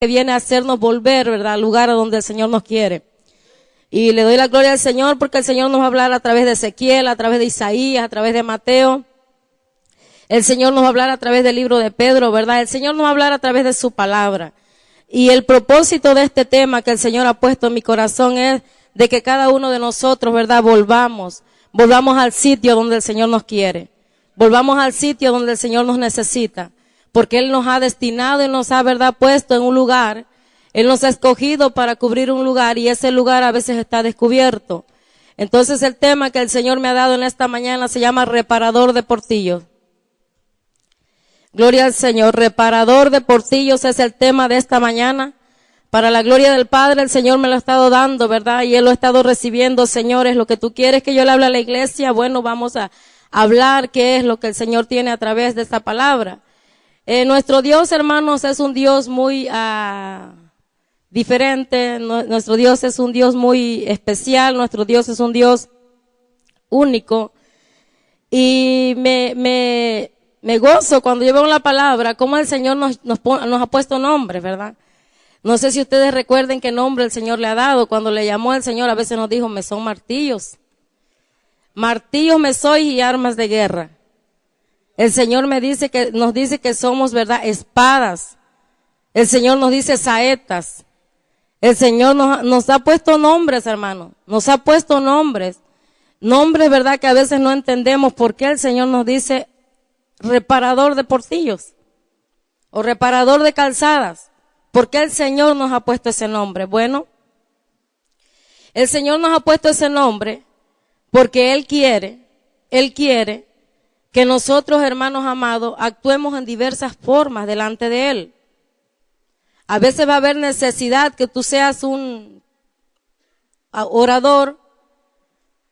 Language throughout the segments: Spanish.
que viene a hacernos volver, ¿verdad?, al lugar a donde el Señor nos quiere. Y le doy la gloria al Señor porque el Señor nos va a hablar a través de Ezequiel, a través de Isaías, a través de Mateo. El Señor nos va a hablar a través del libro de Pedro, ¿verdad? El Señor nos va a hablar a través de su palabra. Y el propósito de este tema que el Señor ha puesto en mi corazón es de que cada uno de nosotros, ¿verdad?, volvamos al sitio donde el Señor nos quiere. Volvamos al sitio donde el Señor nos necesita. Porque Él nos ha destinado y nos ha, ¿verdad?, puesto en un lugar. Él nos ha escogido para cubrir un lugar y ese lugar a veces está descubierto. Entonces el tema que el Señor me ha dado en esta mañana se llama reparador de portillos. Gloria al Señor. Reparador de portillos es el tema de esta mañana. Para la gloria del Padre, el Señor me lo ha estado dando, ¿verdad? Y Él lo ha estado recibiendo. Señor, es lo que tú quieres que yo le hable a la iglesia. Bueno, vamos a hablar qué es lo que el Señor tiene a través de esta palabra. Nuestro Dios, hermanos, es un Dios muy diferente. Nuestro Dios es un Dios muy especial. Nuestro Dios es un Dios único. Y me gozo cuando yo veo la palabra, cómo el Señor nos ha puesto nombres, ¿verdad? No sé si ustedes recuerden qué nombre el Señor le ha dado. Cuando le llamó el Señor, a veces nos dijo, me son martillos. Martillos me sois y armas de guerra. El Señor nos dice que somos, ¿verdad?, espadas. El Señor nos dice saetas. El Señor nos ha puesto nombres, hermano. Nos ha puesto nombres. Nombres, ¿verdad?, que a veces no entendemos por qué el Señor nos dice reparador de portillos o reparador de calzadas. ¿Por qué el Señor nos ha puesto ese nombre? Bueno, el Señor nos ha puesto ese nombre porque Él quiere que nosotros, hermanos amados, actuemos en diversas formas delante de Él. A veces va a haber necesidad que tú seas un orador.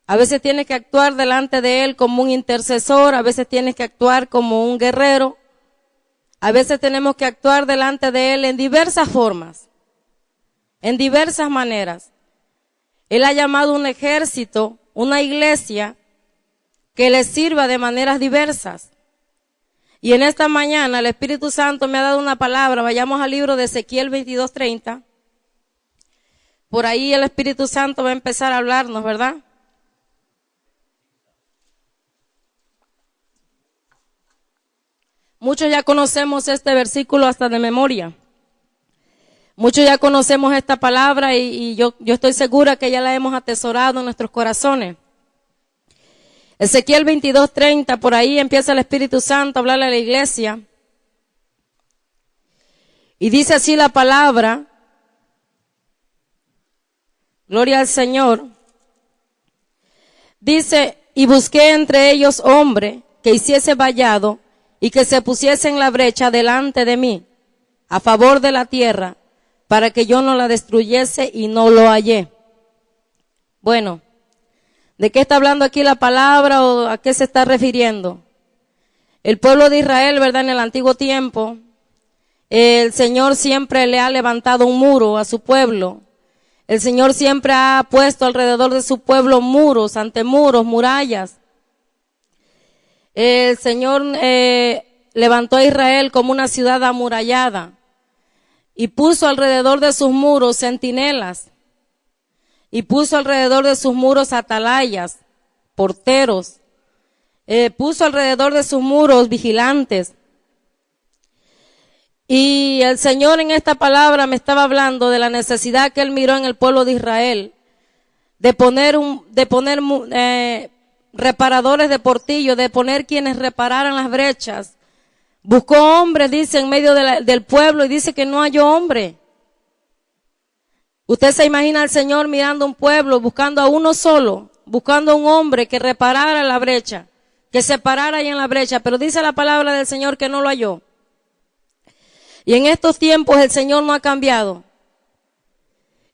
A veces tienes que actuar delante de Él como un intercesor. A veces tienes que actuar como un guerrero. A veces tenemos que actuar delante de Él en diversas formas, en diversas maneras. Él ha llamado un ejército, una iglesia, que le sirva de maneras diversas. Y en esta mañana el Espíritu Santo me ha dado una palabra. Vayamos al libro de Ezequiel 22:30. Por ahí el Espíritu Santo va a empezar a hablarnos, ¿verdad? Muchos ya conocemos este versículo hasta de memoria. Muchos ya conocemos esta palabra y yo estoy segura que ya la hemos atesorado en nuestros corazones. Ezequiel 22:30, por ahí empieza el Espíritu Santo a hablarle a la iglesia. Y dice así la palabra. Gloria al Señor. Dice, y busqué entre ellos hombre que hiciese vallado y que se pusiese en la brecha delante de mí, a favor de la tierra, para que yo no la destruyese, y no lo hallé. Bueno, ¿de qué está hablando aquí la palabra o a qué se está refiriendo? El pueblo de Israel, ¿verdad?, en el antiguo tiempo, el Señor siempre le ha levantado un muro a su pueblo. El Señor siempre ha puesto alrededor de su pueblo muros, antemuros, murallas. El Señor levantó a Israel como una ciudad amurallada y puso alrededor de sus muros centinelas y puso alrededor de sus muros atalayas, porteros, puso alrededor de sus muros vigilantes. Y el Señor en esta palabra me estaba hablando de la necesidad que Él miró en el pueblo de Israel de poner reparadores de portillos, de poner quienes repararan las brechas. Buscó hombres, dice, en medio del pueblo, y dice que no halló hombre. Usted se imagina al Señor mirando un pueblo, buscando a uno solo, buscando a un hombre que reparara la brecha, que se parara ahí en la brecha, pero dice la palabra del Señor que no lo halló. Y en estos tiempos el Señor no ha cambiado.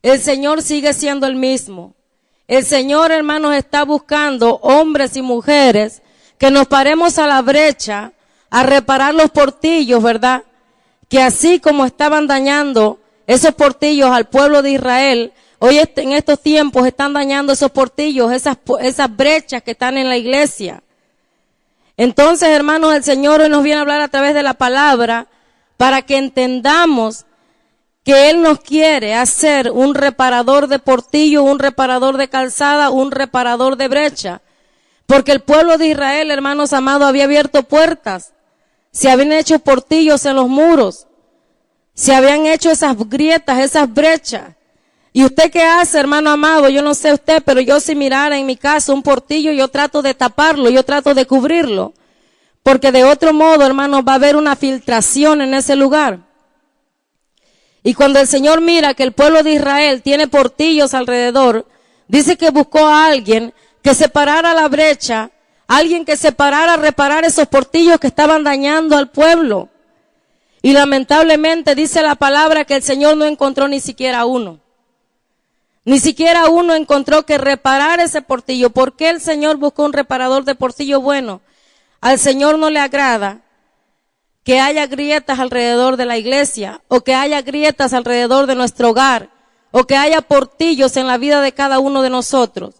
El Señor sigue siendo el mismo. El Señor, hermanos, está buscando hombres y mujeres que nos paremos a la brecha a reparar los portillos, ¿verdad? Que así como estaban dañando esos portillos al pueblo de Israel, hoy en estos tiempos están dañando esos portillos, esas brechas que están en la iglesia. Entonces, hermanos, el Señor hoy nos viene a hablar a través de la palabra para que entendamos que Él nos quiere hacer un reparador de portillo, un reparador de calzada, un reparador de brecha. Porque el pueblo de Israel, hermanos amados, había abierto puertas. Se habían hecho portillos en los muros. Se habían hecho esas grietas, esas brechas. ¿Y usted qué hace, hermano amado? Yo no sé usted, pero yo si mirara en mi casa un portillo, yo trato de taparlo, yo trato de cubrirlo. Porque de otro modo, hermano, va a haber una filtración en ese lugar. Y cuando el Señor mira que el pueblo de Israel tiene portillos alrededor, dice que buscó a alguien que separara la brecha, alguien que separara, reparar esos portillos que estaban dañando al pueblo. Y lamentablemente dice la palabra que el Señor no encontró ni siquiera uno. Ni siquiera uno encontró que reparar ese portillo. ¿Por qué el Señor buscó un reparador de portillo bueno? Al Señor no le agrada que haya grietas alrededor de la iglesia, o que haya grietas alrededor de nuestro hogar, o que haya portillos en la vida de cada uno de nosotros.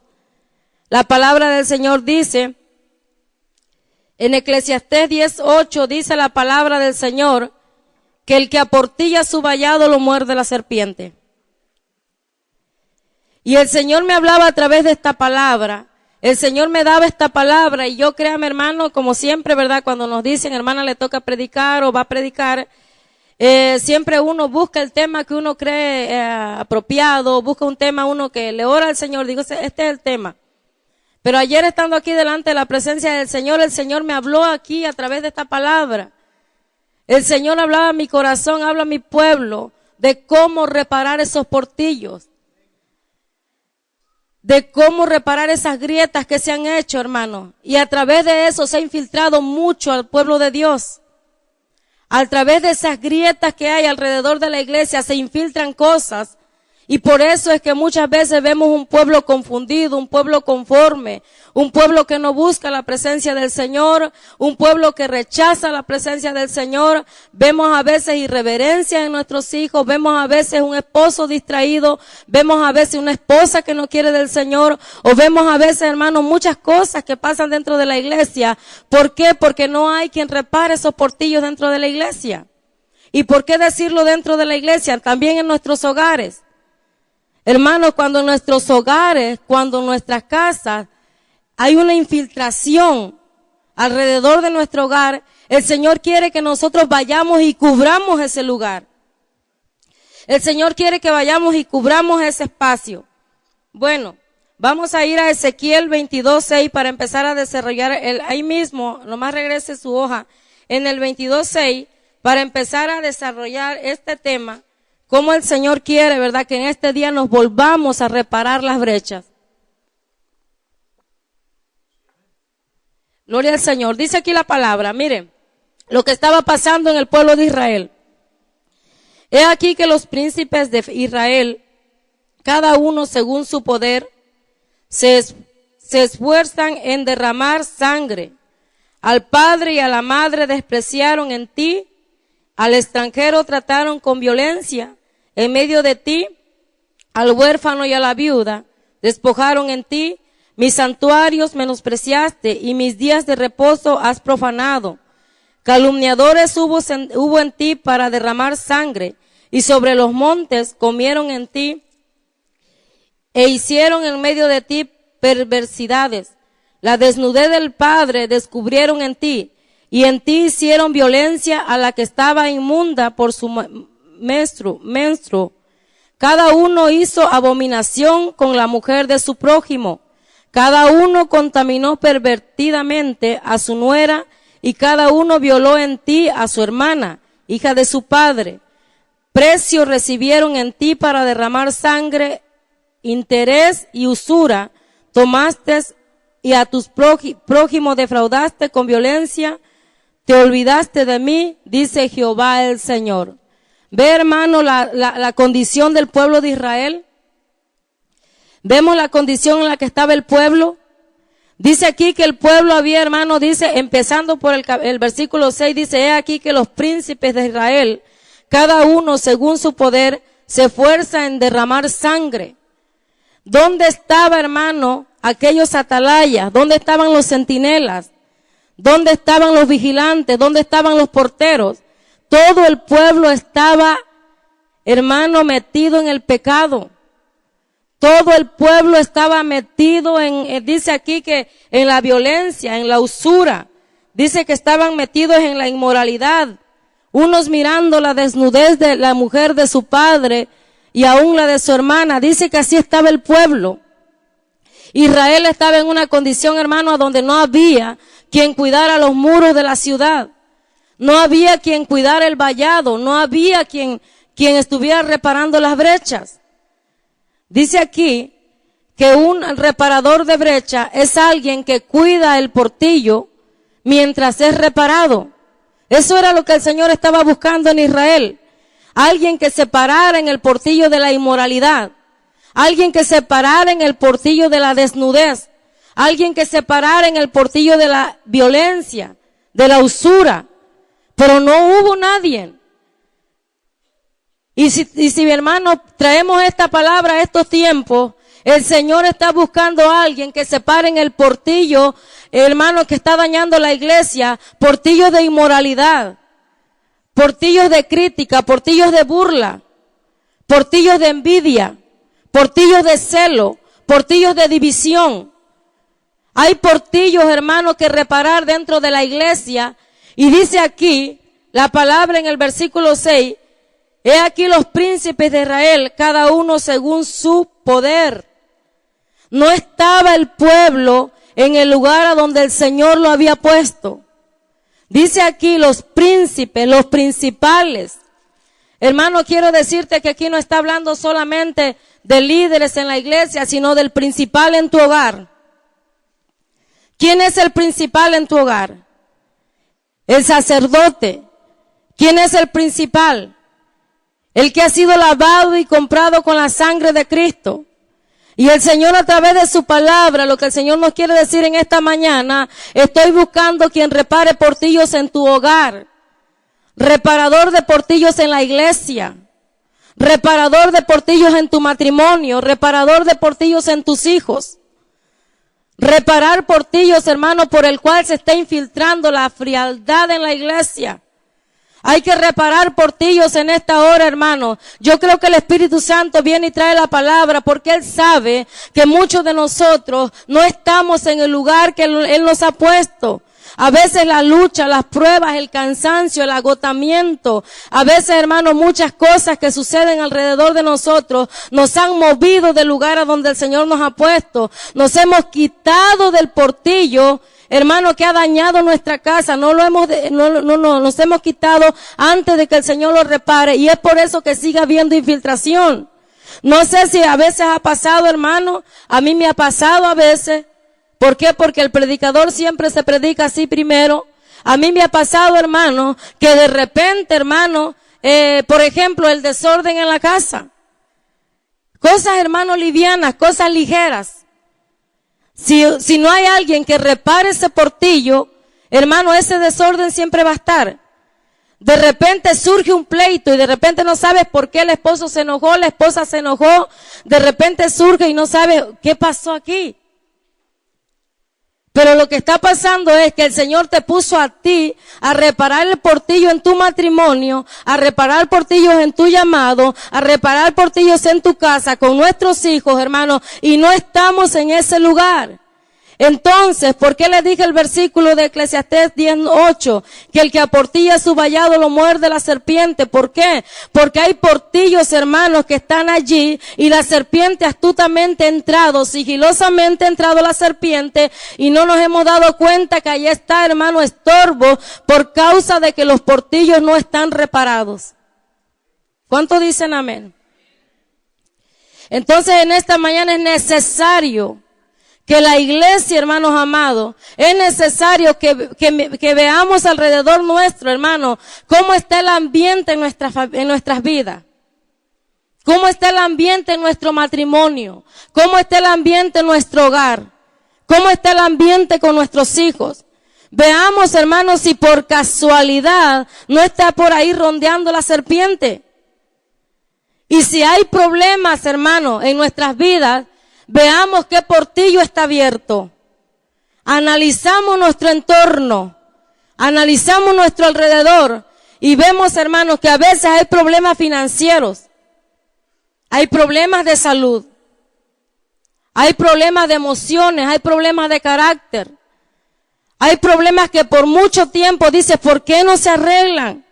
La palabra del Señor dice, en Eclesiastés 10:8 dice la palabra del Señor, que el que aportilla su vallado lo muerde la serpiente. Y el Señor me hablaba a través de esta palabra. El Señor me daba esta palabra y yo, créame hermano, como siempre, ¿verdad? Cuando nos dicen, hermana, le toca predicar o va a predicar, siempre uno busca el tema que uno cree apropiado, busca un tema uno que le ora al Señor, digo, este es el tema. Pero ayer estando aquí delante de la presencia del Señor, el Señor me habló aquí a través de esta palabra. El Señor hablaba a mi corazón, habla a mi pueblo, de cómo reparar esos portillos. De cómo reparar esas grietas que se han hecho, hermano. Y a través de eso se ha infiltrado mucho al pueblo de Dios. A través de esas grietas que hay alrededor de la iglesia se infiltran cosas. Y por eso es que muchas veces vemos un pueblo confundido, un pueblo conforme, un pueblo que no busca la presencia del Señor, un pueblo que rechaza la presencia del Señor. Vemos a veces irreverencia en nuestros hijos, vemos a veces un esposo distraído, vemos a veces una esposa que no quiere del Señor, o vemos a veces, hermanos, muchas cosas que pasan dentro de la iglesia. ¿Por qué? Porque no hay quien repare esos portillos dentro de la iglesia. ¿Y por qué decirlo dentro de la iglesia? También en nuestros hogares. Hermanos, cuando en nuestros hogares, cuando en nuestras casas hay una infiltración alrededor de nuestro hogar, el Señor quiere que nosotros vayamos y cubramos ese lugar. El Señor quiere que vayamos y cubramos ese espacio. Bueno, vamos a ir a Ezequiel 22:6 para empezar a desarrollar ahí mismo, nomás regrese su hoja, en el 22:6 para empezar a desarrollar este tema. Cómo el Señor quiere, ¿verdad?, que en este día nos volvamos a reparar las brechas. Gloria al Señor. Dice aquí la palabra, miren, lo que estaba pasando en el pueblo de Israel. He aquí que los príncipes de Israel, cada uno según su poder, se esfuerzan en derramar sangre. Al padre y a la madre despreciaron en ti, al extranjero trataron con violencia. En medio de ti, al huérfano y a la viuda, despojaron en ti, mis santuarios menospreciaste y mis días de reposo has profanado. Calumniadores hubo en ti para derramar sangre, y sobre los montes comieron en ti, e hicieron en medio de ti perversidades. La desnudez del padre descubrieron en ti, y en ti hicieron violencia a la que estaba inmunda por su menstruo. Cada uno hizo abominación con la mujer de su prójimo. Cada uno contaminó pervertidamente a su nuera, y cada uno violó en ti a su hermana, hija de su padre. Precio recibieron en ti para derramar sangre, interés y usura. Tomaste y a tus prójimos defraudaste con violencia. Te olvidaste de mí, dice Jehová el Señor. Ve, hermano, la condición del pueblo de Israel. Vemos la condición en la que estaba el pueblo. Dice aquí que el pueblo había, hermano, dice, empezando por el versículo 6, dice, he aquí que los príncipes de Israel, cada uno según su poder, se esfuerza en derramar sangre. ¿Dónde estaba, hermano, aquellos atalayas? ¿Dónde estaban los centinelas? ¿Dónde estaban los vigilantes? ¿Dónde estaban los porteros? Todo el pueblo estaba hermano, metido en el pecado. Todo el pueblo estaba metido dice aquí que en la violencia, en la usura. Dice que estaban metidos en la inmoralidad. Unos mirando la desnudez de la mujer de su padre y aún la de su hermana. Dice que así estaba el pueblo. Israel estaba en una condición, hermano, donde no había quien cuidara los muros de la ciudad. No había quien cuidara el vallado. No había quien estuviera reparando las brechas. Dice aquí que un reparador de brecha es alguien que cuida el portillo mientras es reparado. Eso era lo que el Señor estaba buscando en Israel. Alguien que se parara en el portillo de la inmoralidad. Alguien que se parara en el portillo de la desnudez. Alguien que se parara en el portillo de la violencia, de la usura. Pero no hubo nadie. Y si mi hermano traemos esta palabra a estos tiempos, el Señor está buscando a alguien que se pare en el portillo, hermano, que está dañando la iglesia, portillos de inmoralidad, portillos de crítica, portillos de burla, portillos de envidia, portillos de celo, portillos de división. Hay portillos, hermano, que reparar dentro de la iglesia. Y dice aquí, la palabra en el versículo 6, he aquí los príncipes de Israel, cada uno según su poder. No estaba el pueblo en el lugar a donde el Señor lo había puesto. Dice aquí los príncipes, los principales. Hermano, quiero decirte que aquí no está hablando solamente de líderes en la iglesia, sino del principal en tu hogar. ¿Quién es el principal en tu hogar? El sacerdote. ¿Quién es el principal? El que ha sido lavado y comprado con la sangre de Cristo. Y el Señor, a través de su palabra, lo que el Señor nos quiere decir en esta mañana, estoy buscando quien repare portillos en tu hogar. Reparador de portillos en la iglesia. Reparador de portillos en tu matrimonio. Reparador de portillos en tus hijos. Reparar portillos, hermano, por el cual se está infiltrando la frialdad en la iglesia. Hay que reparar portillos en esta hora, hermano. Yo creo que el Espíritu Santo viene y trae la palabra porque Él sabe que muchos de nosotros no estamos en el lugar que Él nos ha puesto. A veces la lucha, las pruebas, el cansancio, el agotamiento, a veces, hermano, muchas cosas que suceden alrededor de nosotros nos han movido del lugar a donde el Señor nos ha puesto. Nos hemos quitado del portillo, hermano, que ha dañado nuestra casa. Nos hemos quitado antes de que el Señor lo repare, y es por eso que sigue habiendo infiltración. No sé si a veces ha pasado, hermano, a mí me ha pasado a veces. ¿Por qué? Porque el predicador siempre se predica así primero. A mí me ha pasado, hermano, que de repente, hermano, por ejemplo, el desorden en la casa. Cosas, hermano, livianas, cosas ligeras. Si no hay alguien que repare ese portillo, hermano, ese desorden siempre va a estar. De repente surge un pleito y de repente no sabes por qué el esposo se enojó, la esposa se enojó. De repente surge y no sabes qué pasó aquí. Pero lo que está pasando es que el Señor te puso a ti a reparar el portillo en tu matrimonio, a reparar portillos en tu llamado, a reparar portillos en tu casa con nuestros hijos, hermanos, y no estamos en ese lugar. Entonces, ¿por qué le dije el versículo de Eclesiastés 10:8? Que el que aportilla su vallado lo muerde la serpiente. ¿Por qué? Porque hay portillos, hermanos, que están allí y la serpiente astutamente ha entrado, sigilosamente ha entrado la serpiente y no nos hemos dado cuenta que allí está, hermano, estorbo por causa de que los portillos no están reparados. ¿Cuántos dicen amén? Entonces, en esta mañana es necesario que la iglesia, hermanos amados, es necesario que veamos alrededor nuestro, hermano, cómo está el ambiente en nuestras vidas. Cómo está el ambiente en nuestro matrimonio. Cómo está el ambiente en nuestro hogar. Cómo está el ambiente con nuestros hijos. Veamos, hermanos, si por casualidad no está por ahí rondeando la serpiente. Y si hay problemas, hermanos, en nuestras vidas, veamos qué portillo está abierto. Analizamos nuestro entorno. Analizamos nuestro alrededor. Y vemos, hermanos, que a veces hay problemas financieros. Hay problemas de salud. Hay problemas de emociones, hay problemas de carácter. Hay problemas que por mucho tiempo dices, ¿por qué no se arreglan?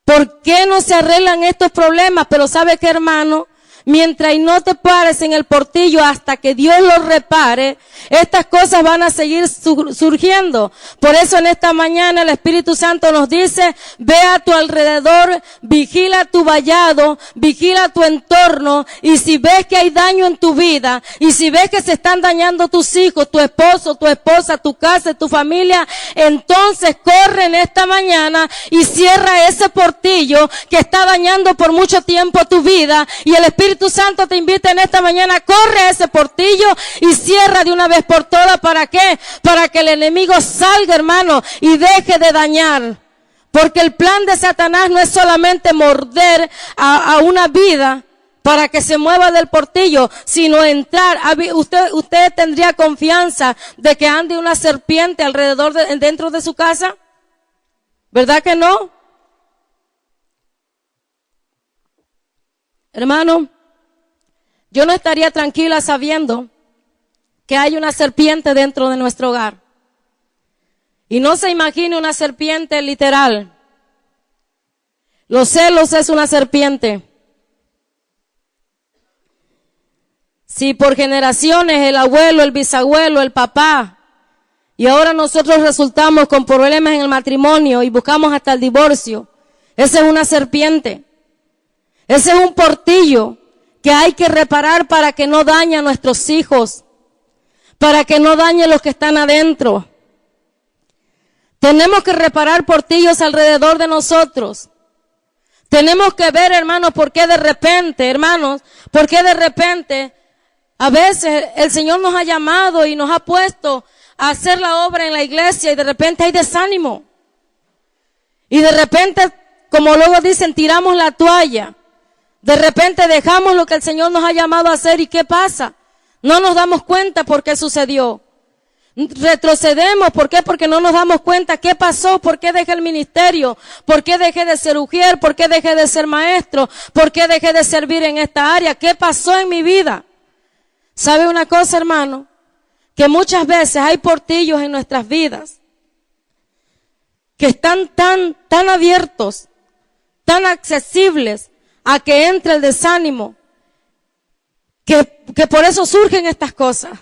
¿Por qué no se arreglan estos problemas? Pero ¿sabe qué, hermano? Mientras no te pares en el portillo hasta que Dios lo repare, estas cosas van a seguir surgiendo. Por eso en esta mañana el Espíritu Santo nos dice, ve a tu alrededor, vigila tu vallado, vigila tu entorno, y si ves que hay daño en tu vida, y si ves que se están dañando tus hijos, tu esposo, tu esposa, tu casa, tu familia, entonces corre en esta mañana y cierra ese portillo que está dañando por mucho tiempo tu vida, y el Espíritu Santo te invita en esta mañana, corre a ese portillo y cierra de una vez por todas. ¿Para qué? Para que el enemigo salga, hermano, y deje de dañar. Porque el plan de Satanás no es solamente morder a una vida para que se mueva del portillo, sino entrar. ¿Usted tendría confianza de que ande una serpiente dentro de su casa? ¿Verdad que no? Hermano, yo no estaría tranquila sabiendo que hay una serpiente dentro de nuestro hogar. Y no se imagine una serpiente literal. Los celos es una serpiente. Si por generaciones el abuelo, el bisabuelo, el papá, y ahora nosotros resultamos con problemas en el matrimonio y buscamos hasta el divorcio, esa es una serpiente. Ese es un portillo que hay que reparar para que no dañe a nuestros hijos, para que no dañe a los que están adentro. Tenemos que reparar portillos alrededor de nosotros. Tenemos que ver, hermanos, por qué de repente a veces el Señor nos ha llamado y nos ha puesto a hacer la obra en la iglesia y de repente hay desánimo. Y de repente, como luego dicen, tiramos la toalla. De repente dejamos lo que el Señor nos ha llamado a hacer, ¿y qué pasa? No nos damos cuenta por qué sucedió. Retrocedemos, ¿por qué? Porque no nos damos cuenta qué pasó, por qué dejé el ministerio, por qué dejé de ser ujier, por qué dejé de ser maestro, por qué dejé de servir en esta área, qué pasó en mi vida. ¿Sabe una cosa, hermano? Que muchas veces hay portillos en nuestras vidas que están tan abiertos, tan accesibles a que entre el desánimo, que por eso surgen estas cosas.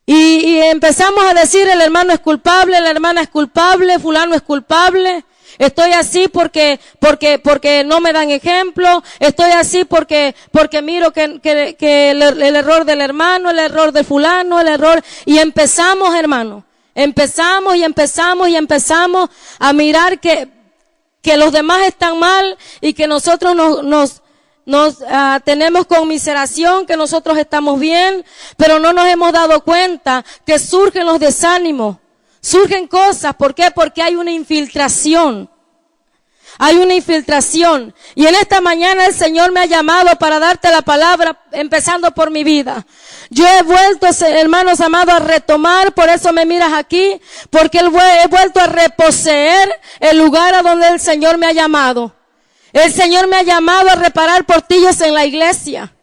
Y empezamos a decir, el hermano es culpable, la hermana es culpable, fulano es culpable, estoy así porque no me dan ejemplo, estoy así porque miro que el error del hermano, el error de fulano, y empezamos, hermano, empezamos a mirar que los demás están mal y que nosotros nos tenemos conmiseración, que nosotros estamos bien, pero no nos hemos dado cuenta que surgen los desánimos, surgen cosas. ¿Por qué? Porque hay una infiltración. Hay una infiltración. Y en esta mañana el Señor me ha llamado para darte la palabra, empezando por mi vida. Yo he vuelto, hermanos amados, a retomar, por eso me miras aquí, porque he vuelto a reposeer el lugar a donde el Señor me ha llamado. El Señor me ha llamado a reparar portillos en la iglesia.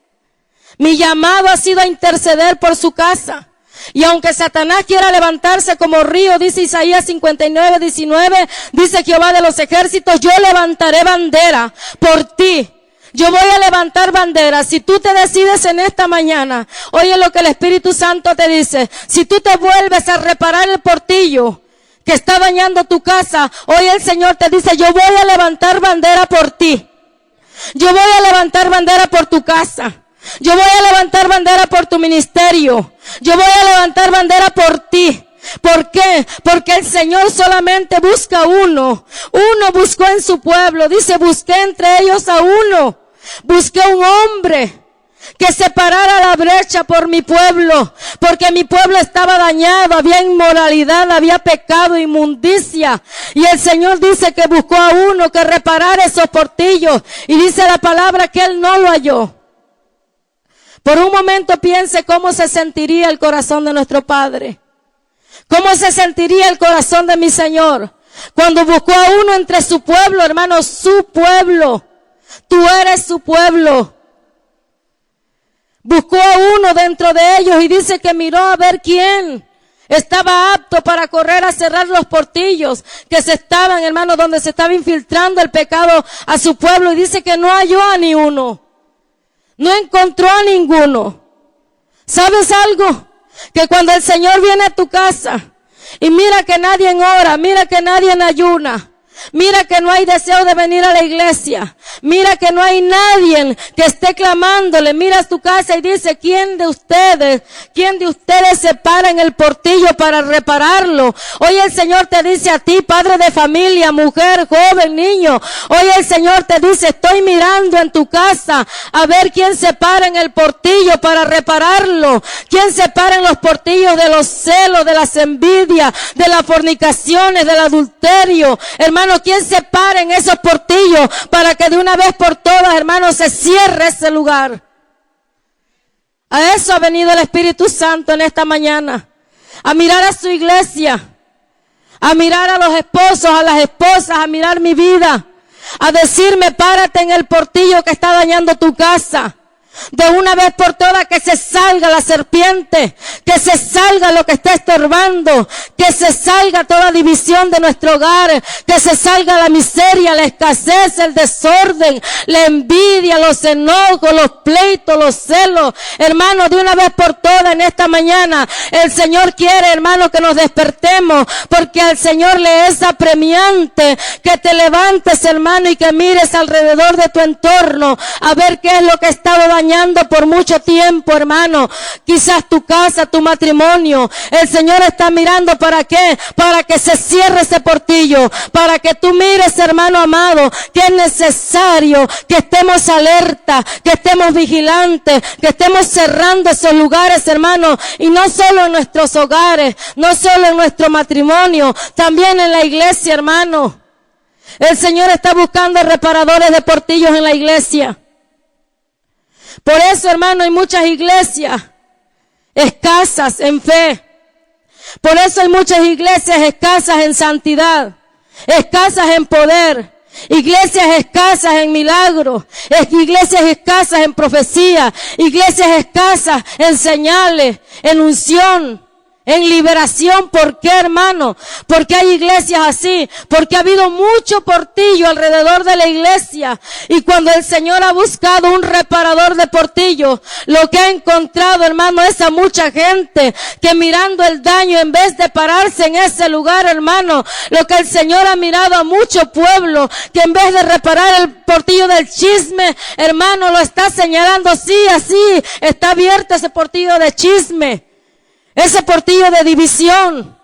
Mi llamado ha sido a interceder por su casa. Y aunque Satanás quiera levantarse como río, dice Isaías 59:19, dice Jehová de los ejércitos, yo levantaré bandera por ti. Yo voy a levantar bandera. Si tú te decides en esta mañana, oye lo que el Espíritu Santo te dice, si tú te vuelves a reparar el portillo que está dañando tu casa, hoy el Señor te dice, yo voy a levantar bandera por ti. Yo voy a levantar bandera por tu casa. Yo voy a levantar bandera por tu ministerio. Yo voy a levantar bandera por ti. ¿Por qué? Porque el Señor solamente busca uno. Uno buscó en su pueblo. Dice, busqué entre ellos a uno. Busqué un hombre que separara la brecha por mi pueblo, porque mi pueblo estaba dañado, había inmoralidad, había pecado, inmundicia, y el Señor dice que buscó a uno que reparara esos portillos, y dice la palabra que Él no lo halló. Por un momento piense cómo se sentiría el corazón de nuestro Padre, cómo se sentiría el corazón de mi Señor, cuando buscó a uno entre su pueblo, hermano, su pueblo. Tu tú eres su pueblo. Buscó a uno dentro de ellos y dice que miró a ver quién estaba apto para correr a cerrar los portillos que se estaban, hermanos, donde se estaba infiltrando el pecado a su pueblo, y dice que no halló a ni uno. No encontró a ninguno. ¿Sabes algo? Que cuando el Señor viene a tu casa y mira que nadie ora, mira que nadie ayuna, mira que no hay deseo de venir a la iglesia, mira que no hay nadie que esté clamándole, mira a tu casa y dice, ¿quién de ustedes se para en el portillo para repararlo? Hoy el Señor te dice a ti, padre de familia, mujer, joven, niño, hoy el Señor te dice, estoy mirando en tu casa a ver quién se para en el portillo para repararlo, quién se para en los portillos de los celos, de las envidias, de las fornicaciones, del adulterio, hermano. ¿Quién se para en esos portillos para que de una vez por todas, hermanos, se cierre ese lugar? A eso ha venido el Espíritu Santo en esta mañana. A mirar a su iglesia. A mirar a los esposos, a las esposas, a mirar mi vida. A decirme, párate en el portillo que está dañando tu casa. De una vez por todas que se salga la serpiente, que se salga lo que está estorbando, que se salga toda división de nuestro hogar, que se salga la miseria, la escasez, el desorden, la envidia, los enojos, los pleitos, los celos. Hermanos, de una vez por todas en esta mañana, el Señor quiere, hermanos, que nos despertemos, porque al Señor le es apremiante que te levantes, hermano, y que mires alrededor de tu entorno a ver qué es lo que ha estado dañando por mucho tiempo, hermano. Quizás tu casa, tu matrimonio. El Señor está mirando, ¿para qué? Para que se cierre ese portillo, para que tú mires, hermano amado, que es necesario que estemos alerta, que estemos vigilantes, que estemos cerrando esos lugares, hermano, y no solo en nuestros hogares, no solo en nuestro matrimonio, también en la iglesia, hermano. El Señor está buscando reparadores de portillos en la iglesia. Por eso, hermano, hay muchas iglesias escasas en fe. Por eso hay muchas iglesias escasas en santidad, escasas en poder, iglesias escasas en milagros, iglesias escasas en profecía, iglesias escasas en señales, en unción, en liberación. ¿Por qué, hermano? Porque hay iglesias así, porque ha habido mucho portillo alrededor de la iglesia, y cuando el Señor ha buscado un reparador de portillos, lo que ha encontrado, hermano, es a mucha gente que mirando el daño, en vez de pararse en ese lugar, hermano, lo que el Señor ha mirado a mucho pueblo, que en vez de reparar el portillo del chisme, hermano, lo está señalando, sí, así está abierto ese portillo de chisme, ese portillo de división.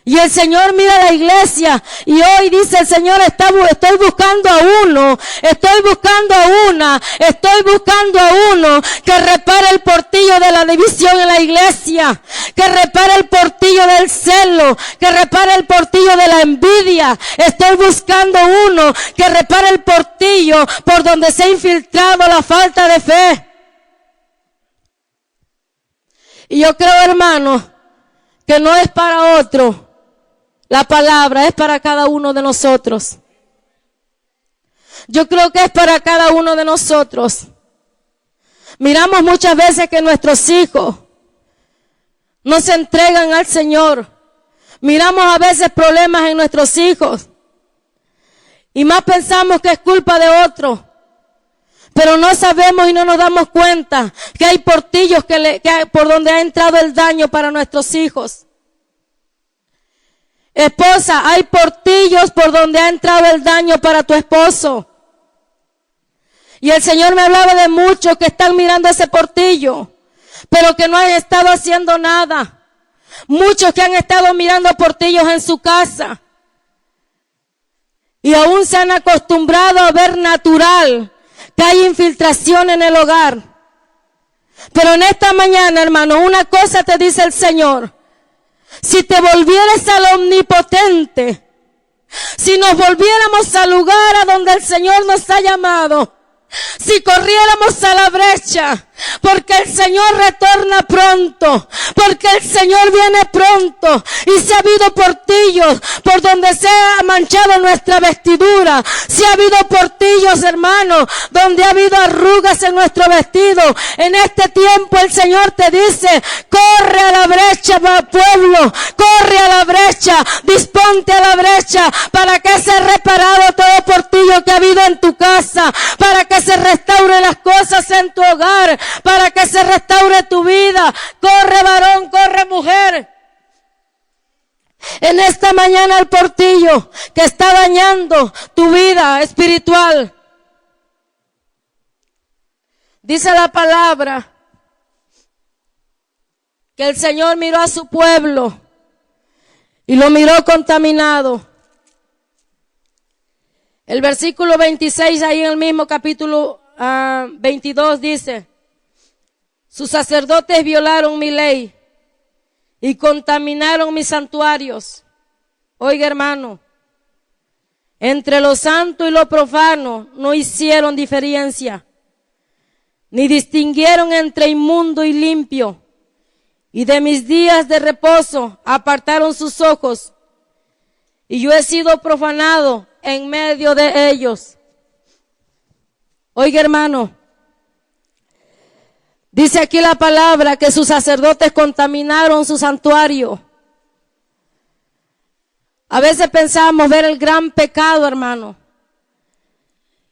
Y el Señor mira la iglesia y hoy dice el Señor, estoy buscando a uno, estoy buscando a una, estoy buscando a uno que repare el portillo de la división en la iglesia, que repare el portillo del celo, que repare el portillo de la envidia. Estoy buscando uno que repare el portillo por donde se ha infiltrado la falta de fe. Y yo creo, hermano, que no es para otro. La palabra es para cada uno de nosotros. Yo creo que es para cada uno de nosotros. Miramos muchas veces que nuestros hijos no se entregan al Señor. Miramos a veces problemas en nuestros hijos. Y más pensamos que es culpa de otro. Pero no sabemos y no nos damos cuenta que hay portillos por donde ha entrado el daño para nuestros hijos. Esposa, hay portillos por donde ha entrado el daño para tu esposo. Y el Señor me hablaba de muchos que están mirando ese portillo, pero que no han estado haciendo nada. Muchos que han estado mirando portillos en su casa. Y aún se han acostumbrado a ver natural que hay infiltración en el hogar. Pero en esta mañana, hermano, una cosa te dice el Señor. Si te volvieras al omnipotente, si nos volviéramos al lugar a donde el Señor nos ha llamado, si corriéramos a la brecha, porque el Señor retorna pronto, porque el Señor viene pronto, y si ha habido portillos por donde se ha manchado nuestra vestidura, si ha habido portillos, hermanos, donde ha habido arrugas en nuestro vestido, en este tiempo el Señor te dice: corre a la brecha, pueblo, corre a la brecha, disponte a la brecha, para que sea reparado todo portillo que ha habido en tu casa, para que se restaure las cosas en tu hogar, para que se restaure tu vida. Corre, varón, corre, mujer. En esta mañana el portillo que está dañando tu vida espiritual. Dice la palabra que el Señor miró a su pueblo y lo miró contaminado. El versículo 26, ahí en el mismo capítulo 22 dice: sus sacerdotes violaron mi ley y contaminaron mis santuarios. Oiga, hermano, entre lo santo y lo profano no hicieron diferencia, ni distinguieron entre inmundo y limpio, y de mis días de reposo apartaron sus ojos, y yo he sido profanado en medio de ellos. Oiga, hermano, dice aquí la palabra que sus sacerdotes contaminaron su santuario. A veces pensamos ver el gran pecado, hermano,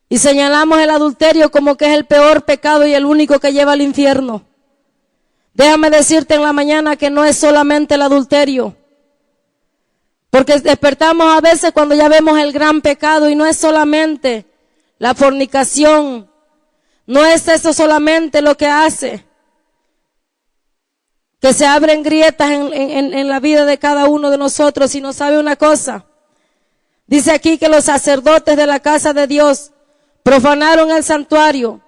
y señalamos el adulterio como que es el peor pecado y el único que lleva al infierno. Déjame decirte en la mañana que no es solamente el adulterio, porque despertamos a veces cuando ya vemos el gran pecado, y no es solamente la fornicación, no es eso solamente lo que hace que se abren grietas en la vida de cada uno de nosotros, sino sabe una cosa. Dice aquí que los sacerdotes de la casa de Dios profanaron el santuario,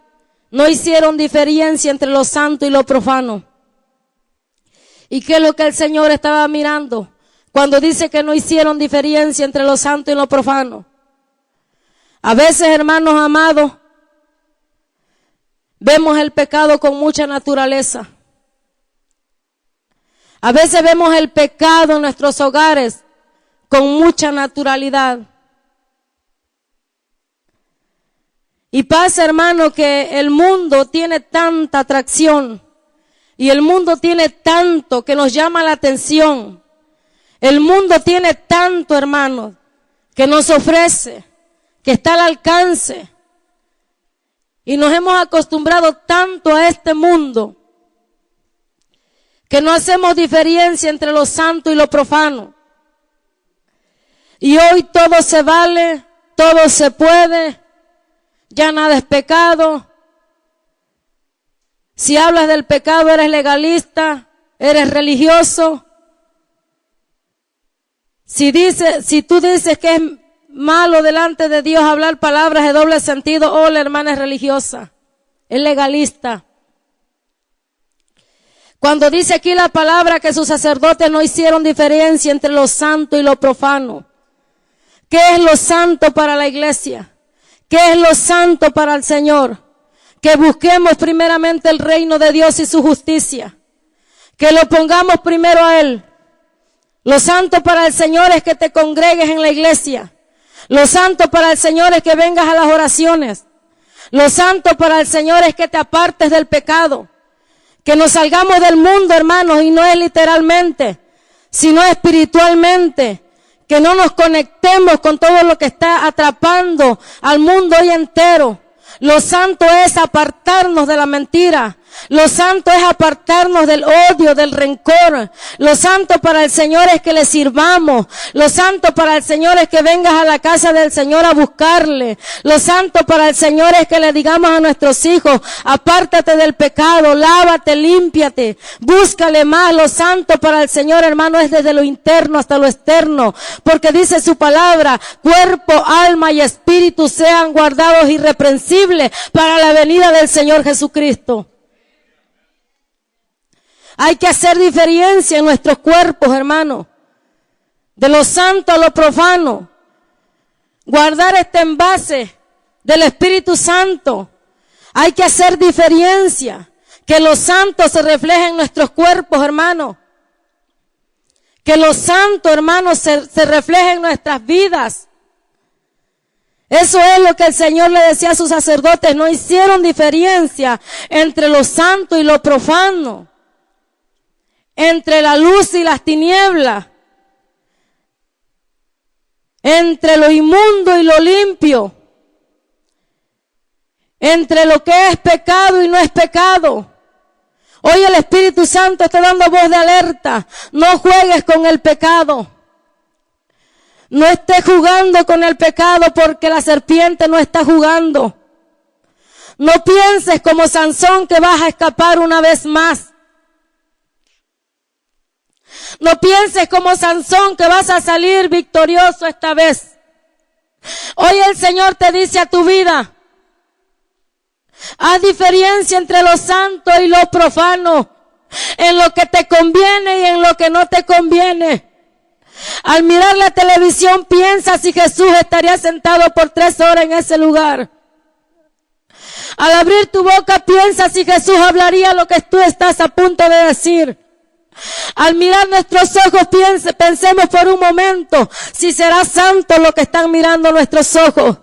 no hicieron diferencia entre lo santo y lo profano. ¿Y qué es lo que el Señor estaba mirando cuando dice que no hicieron diferencia entre lo santo y lo profano? A veces, hermanos amados, vemos el pecado con mucha naturaleza. A veces vemos el pecado en nuestros hogares con mucha naturalidad. Y pasa, hermano, que el mundo tiene tanta atracción y el mundo tiene tanto que nos llama la atención. El mundo tiene tanto, hermano, que nos ofrece, que está al alcance. Y nos hemos acostumbrado tanto a este mundo que no hacemos diferencia entre lo santo y lo profano. Y hoy todo se vale, todo se puede, ya nada es pecado. Si hablas del pecado eres legalista, eres religioso. Si tú dices que es malo delante de Dios hablar palabras de doble sentido, oh, la hermana es religiosa, es legalista. Cuando dice aquí la palabra que sus sacerdotes no hicieron diferencia entre lo santo y lo profano. ¿Qué es lo santo para la iglesia? ¿Qué es lo santo para el Señor? Que busquemos primeramente el reino de Dios y su justicia. Que lo pongamos primero a Él. Lo santo para el Señor es que te congregues en la iglesia. Lo santo para el Señor es que vengas a las oraciones. Lo santo para el Señor es que te apartes del pecado. Que nos salgamos del mundo, hermanos, y no es literalmente, sino espiritualmente. Que no nos conectemos con todo lo que está atrapando al mundo hoy entero. Lo santo es apartarnos de la mentira. Lo santo es apartarnos del odio, del rencor. Lo santo para el Señor es que le sirvamos. Lo santo para el Señor es que vengas a la casa del Señor a buscarle. Lo santo para el Señor es que le digamos a nuestros hijos: apártate del pecado, lávate, límpiate, búscale más. Lo santo para el Señor, hermano, es desde lo interno hasta lo externo, porque dice su palabra: cuerpo, alma y espíritu sean guardados irreprensibles para la venida del Señor Jesucristo. Hay que hacer diferencia en nuestros cuerpos, hermano, de lo santo a lo profano. Guardar este envase del Espíritu Santo. Hay que hacer diferencia. Que lo santo se refleje en nuestros cuerpos, hermano. Que lo santo, hermano, se refleje en nuestras vidas. Eso es lo que el Señor le decía a sus sacerdotes. No hicieron diferencia entre lo santo y lo profano. Entre la luz y las tinieblas. Entre lo inmundo y lo limpio. Entre lo que es pecado y no es pecado. Hoy el Espíritu Santo está dando voz de alerta. No juegues con el pecado. No estés jugando con el pecado porque la serpiente no está jugando. No pienses como Sansón que vas a escapar una vez más. No pienses como Sansón que vas a salir victorioso esta vez. Hoy el Señor te dice a tu vida: haz diferencia entre lo santo y lo profano, en lo que te conviene y en lo que no te conviene. Al mirar la televisión piensa si Jesús estaría sentado por 3 horas en ese lugar. Al abrir tu boca piensa si Jesús hablaría lo que tú estás a punto de decir. Al mirar nuestros ojos pensemos por un momento si será santo lo que están mirando nuestros ojos.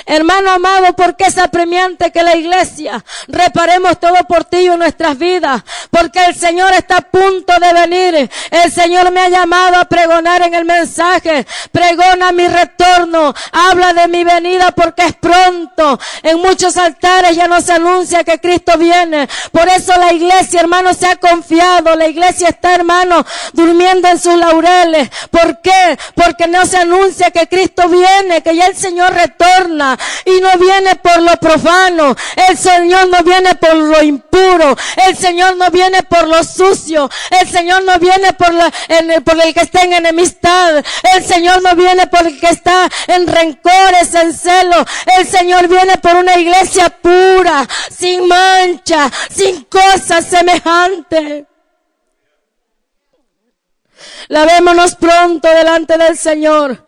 Hermano amado, ¿por qué es apremiante que la iglesia reparemos todo portillo en nuestras vidas? Porque el Señor está a punto de venir. El Señor me ha llamado a pregonar en el mensaje: pregona mi retorno, habla de mi venida porque es pronto. En muchos altares ya no se anuncia que Cristo viene. Por eso la iglesia, hermano, se ha confiado. La iglesia está, hermano, durmiendo en sus laureles. ¿Por qué? Porque no se anuncia que Cristo viene, que ya el Señor retorna. Y no viene por lo profano. El Señor no viene por lo impuro. El Señor no viene por lo sucio. El Señor no viene por el que está en enemistad. El Señor no viene por el que está en rencores, en celo. El Señor viene por una iglesia pura, sin mancha, sin cosas semejantes. Lavémonos pronto delante del Señor.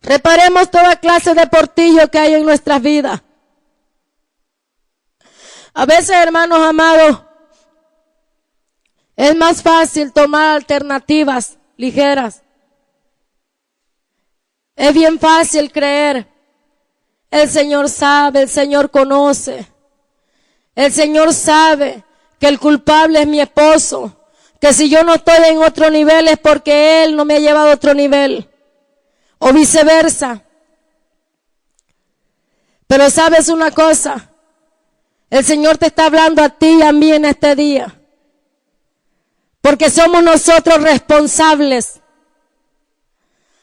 Reparemos toda clase de portillo que hay en nuestras vidas. A veces, hermanos amados, es más fácil tomar alternativas ligeras. Es bien fácil creer. El Señor sabe, el Señor conoce. El Señor sabe que el culpable es mi esposo. Que si yo no estoy en otro nivel es porque Él no me ha llevado a otro nivel. O viceversa. Pero sabes una cosa, el Señor te está hablando a ti y a mí en este día, porque somos nosotros responsables.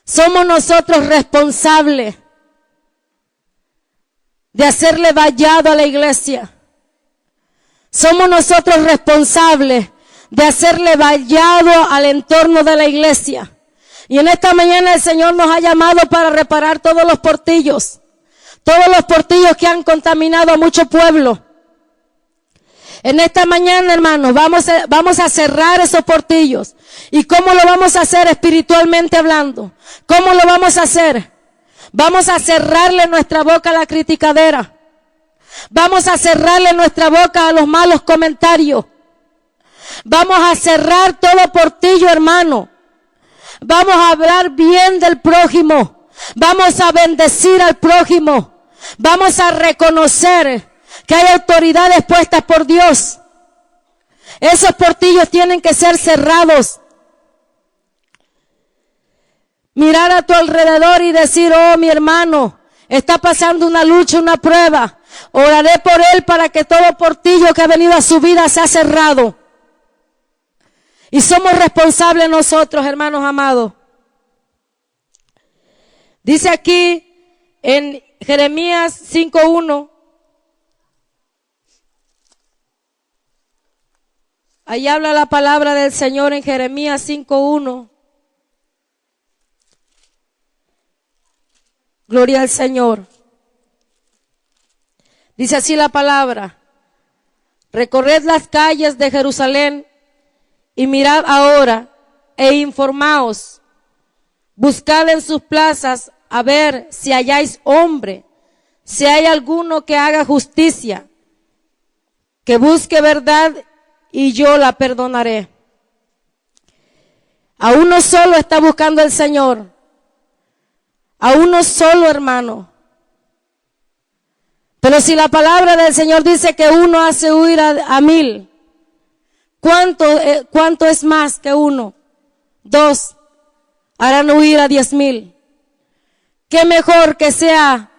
Somos nosotros responsables de hacerle vallado a la iglesia. Somos nosotros responsables de hacerle vallado al entorno de la iglesia. Y en esta mañana el Señor nos ha llamado para reparar todos los portillos que han contaminado a mucho pueblo. En esta mañana, hermanos, vamos a cerrar esos portillos. ¿Y cómo lo vamos a hacer espiritualmente hablando? ¿Cómo lo vamos a hacer? Vamos a cerrarle nuestra boca a la criticadera. Vamos a cerrarle nuestra boca a los malos comentarios. Vamos a cerrar todo portillo, hermano. Vamos a hablar bien del prójimo. Vamos a bendecir al prójimo. Vamos a reconocer que hay autoridades puestas por Dios. Esos portillos tienen que ser cerrados. Mirar a tu alrededor y decir: oh, mi hermano está pasando una lucha, una prueba. Oraré por él para que todo portillo que ha venido a su vida sea cerrado. Y somos responsables nosotros, hermanos amados. Dice aquí en Jeremías 5:1. Ahí habla la palabra del Señor en Jeremías 5:1. Gloria al Señor. Dice así la palabra: recorred las calles de Jerusalén y mirad ahora e informaos. Buscad en sus plazas a ver si halláis hombre, si hay alguno que haga justicia, que busque verdad y yo la perdonaré. A uno solo está buscando el Señor. A uno solo, hermano. Pero si la palabra del Señor dice que uno hace huir a 1000, ¿cuánto es más que uno? 2 harán huir a 10,000. Qué mejor que sea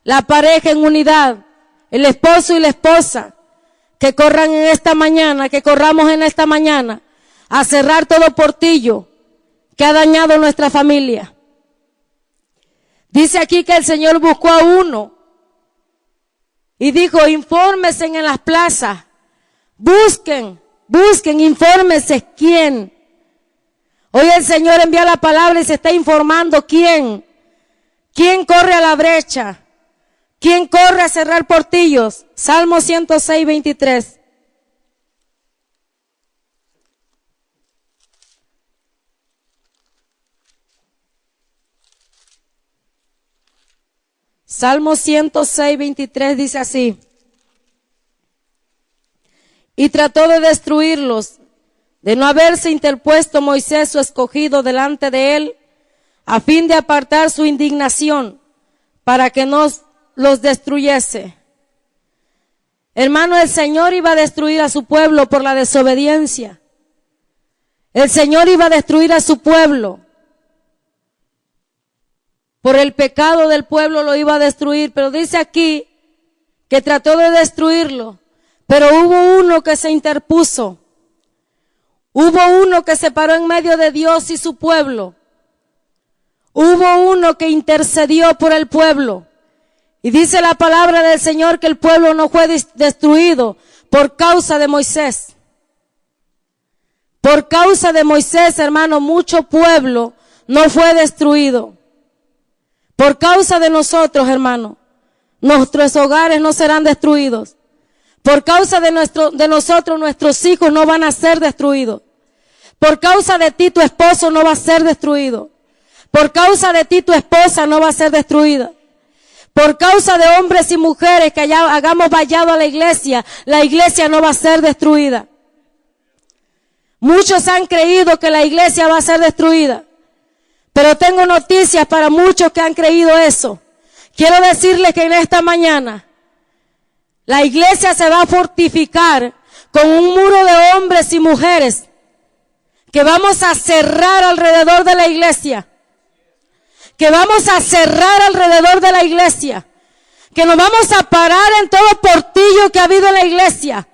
la pareja en unidad, el esposo y la esposa, que corran en esta mañana, que corramos en esta mañana a cerrar todo portillo que ha dañado nuestra familia. Dice aquí que el Señor buscó a uno y dijo, infórmense en las plazas, busquen, infórmense quién. Hoy el Señor envía la palabra y se está informando quién corre a la brecha, quién corre a cerrar portillos. Salmo 106, 23. Salmo 106, 23 dice así: y trató de destruirlos, de no haberse interpuesto Moisés su escogido delante de él, a fin de apartar su indignación, para que no los destruyese. Hermano, el Señor iba a destruir a su pueblo por la desobediencia. El Señor iba a destruir a su pueblo. Por el pecado del pueblo lo iba a destruir, pero dice aquí que trató de destruirlo, pero hubo uno que se interpuso. Hubo uno que se paró en medio de Dios y su pueblo. Hubo uno que intercedió por el pueblo. Y dice la palabra del Señor que el pueblo no fue destruido por causa de Moisés. Por causa de Moisés, hermano, mucho pueblo no fue destruido. Por causa de nosotros, hermano, nuestros hogares no serán destruidos. Por causa de nosotros, nuestros hijos no van a ser destruidos. Por causa de ti, tu esposo no va a ser destruido. Por causa de ti, tu esposa no va a ser destruida. Por causa de hombres y mujeres que hagamos vallado a la iglesia no va a ser destruida. Muchos han creído que la iglesia va a ser destruida. Pero tengo noticias para muchos que han creído eso. Quiero decirles que en esta mañana la iglesia se va a fortificar con un muro de hombres y mujeres que vamos a cerrar alrededor de la iglesia. Que vamos a cerrar alrededor de la iglesia. Que nos vamos a parar en todo portillo que ha habido en la iglesia.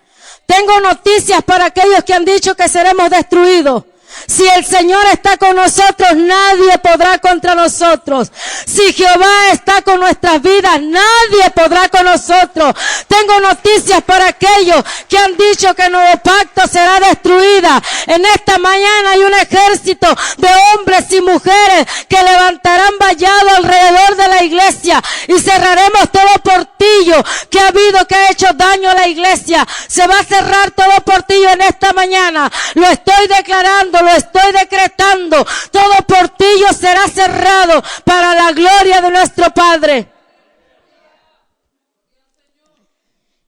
Tengo noticias para aquellos que han dicho que seremos destruidos. Si el Señor está con nosotros, nadie podrá contra nosotros. Si Jehová está con nuestras vidas, nadie podrá con nosotros. Tengo noticias para aquellos que han dicho que el nuevo pacto será destruida. En esta mañana hay un ejército de hombres y mujeres que levantarán vallado alrededor de la iglesia y cerraremos todo portillo que ha habido, que ha hecho daño a la iglesia. Se va a cerrar todo portillo en esta mañana. Lo estoy declarando, lo estoy decretando. Todo portillo será cerrado para la gloria de nuestro Padre.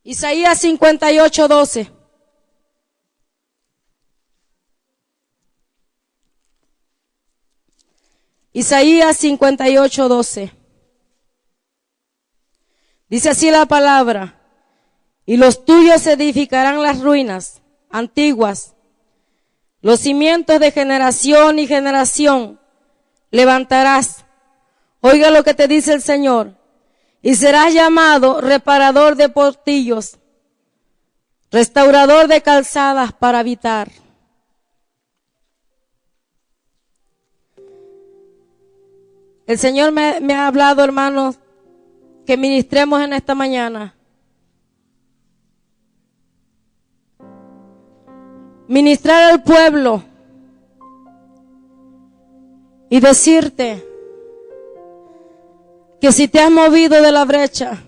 Isaías 58, 12. Isaías 58, 12. Dice así la palabra: y los tuyos edificarán las ruinas antiguas, los cimientos de generación y generación levantarás. Oiga lo que te dice el Señor. Y serás llamado reparador de portillos, restaurador de calzadas para habitar. El Señor me ha hablado, hermanos, que ministremos en esta mañana. Ministrar al pueblo y decirte que si te has movido de la brecha,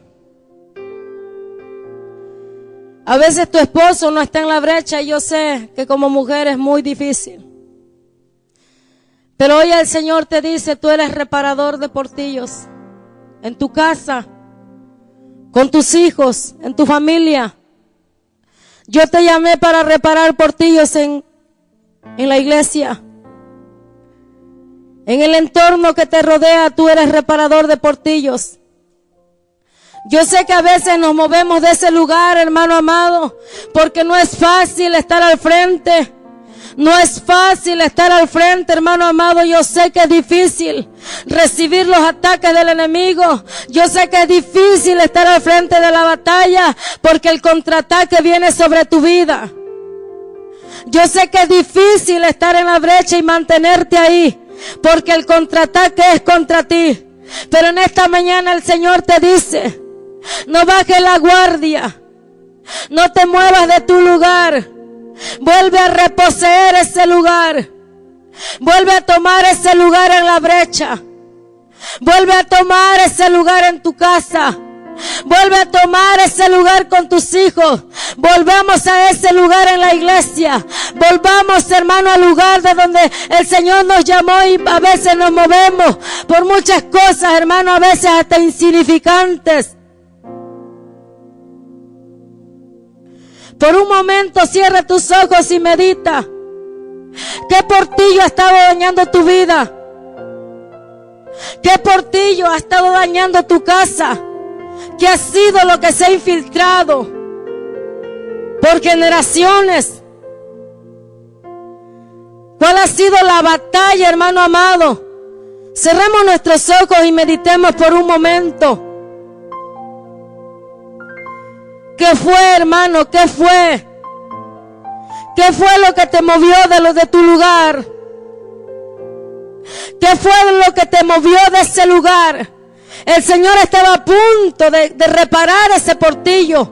a veces tu esposo no está en la brecha y yo sé que como mujer es muy difícil. Pero hoy el Señor te dice, tú eres reparador de portillos en tu casa, con tus hijos, en tu familia. Yo te llamé para reparar portillos en la iglesia. En el entorno que te rodea, tú eres reparador de portillos. Yo sé que a veces nos movemos de ese lugar, hermano amado, porque no es fácil estar al frente. No es fácil estar al frente, hermano amado. Yo sé que es difícil recibir los ataques del enemigo. Yo sé que es difícil estar al frente de la batalla, porque el contraataque viene sobre tu vida. Yo sé que es difícil estar en la brecha y mantenerte ahí, porque el contraataque es contra ti. Pero en esta mañana el Señor te dice: no bajes la guardia, no te muevas de tu lugar, vuelve a reposeer ese lugar, vuelve a tomar ese lugar en la brecha, vuelve a tomar ese lugar en tu casa, vuelve a tomar ese lugar con tus hijos. Volvamos a ese lugar en la iglesia. Volvamos, hermano, al lugar de donde el Señor nos llamó, y a veces nos movemos por muchas cosas, hermano, a veces hasta insignificantes. Por un momento cierra tus ojos y medita. ¿Qué portillo ha estado dañando tu vida? ¿Qué portillo ha estado dañando tu casa? ¿Qué ha sido lo que se ha infiltrado por generaciones? ¿Cuál ha sido la batalla, hermano amado? Cerremos nuestros ojos y meditemos por un momento. ¿Qué fue, hermano? ¿Qué fue? ¿Qué fue lo que te movió de tu lugar? ¿Qué fue lo que te movió de ese lugar? El Señor estaba a punto de reparar ese portillo,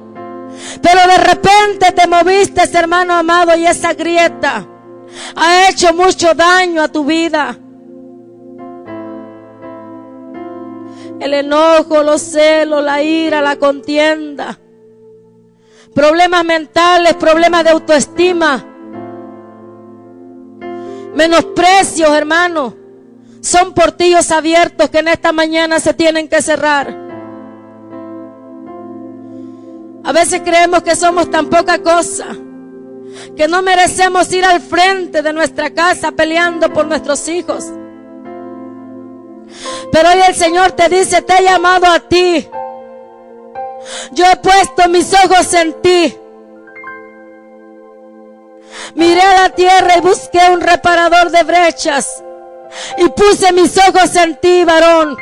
pero de repente te moviste, hermano amado, y esa grieta ha hecho mucho daño a tu vida. El enojo, los celos, la ira, la contienda, problemas mentales, problemas de autoestima, menosprecios, hermano, son portillos abiertos que en esta mañana se tienen que cerrar. A veces creemos que somos tan poca cosa, que no merecemos ir al frente de nuestra casa peleando por nuestros hijos. Pero hoy el Señor te dice: te he llamado a ti. Yo he puesto mis ojos en ti. Miré a la tierra y busqué un reparador de brechas, y puse mis ojos en ti, varón.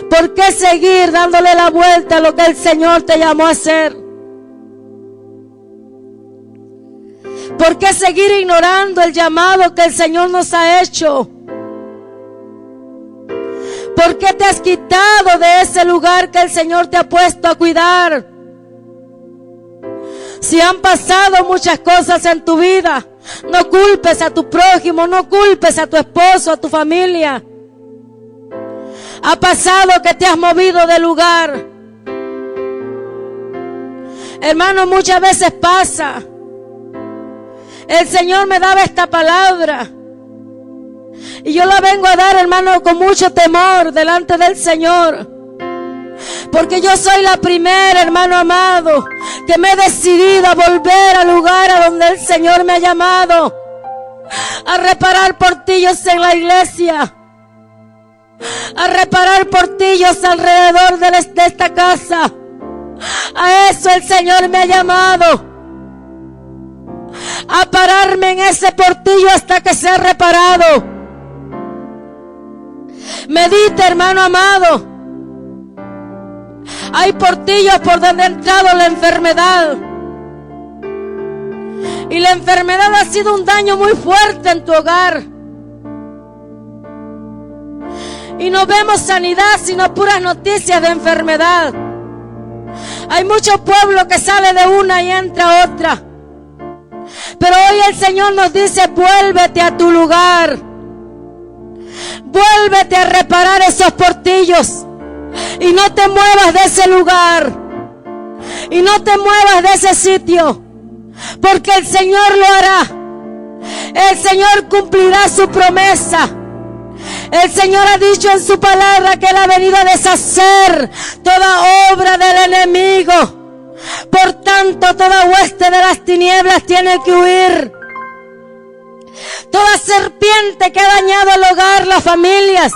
¿Por qué seguir dándole la vuelta a lo que el Señor te llamó a hacer? ¿Por qué seguir ignorando el llamado que el Señor nos ha hecho? ¿Por qué te has quitado de ese lugar que el Señor te ha puesto a cuidar? Si han pasado muchas cosas en tu vida, no culpes a tu prójimo, no culpes a tu esposo, a tu familia. Ha pasado que te has movido de lugar. Hermano, muchas veces pasa. El Señor me daba esta palabra, y yo la vengo a dar, hermano, con mucho temor delante del Señor, porque yo soy la primera, hermano amado, que me he decidido a volver al lugar a donde el Señor me ha llamado, a reparar portillos en la iglesia, a reparar portillos alrededor de esta casa. A eso el Señor me ha llamado, a pararme en ese portillo hasta que sea reparado. Medita, hermano amado. Hay portillos por donde ha entrado la enfermedad, y la enfermedad ha sido un daño muy fuerte en tu hogar, y no vemos sanidad sino puras noticias de enfermedad. Hay mucho pueblo que sale de una y entra a otra, pero hoy el Señor nos dice: vuélvete a tu lugar, vuélvete a reparar esos portillos, y no te muevas de ese lugar, y no te muevas de ese sitio, porque el Señor lo hará. El Señor cumplirá su promesa. El Señor ha dicho en su palabra que Él ha venido a deshacer toda obra del enemigo. Por tanto, toda hueste de las tinieblas tiene que huir. Toda serpiente que ha dañado el hogar, las familias,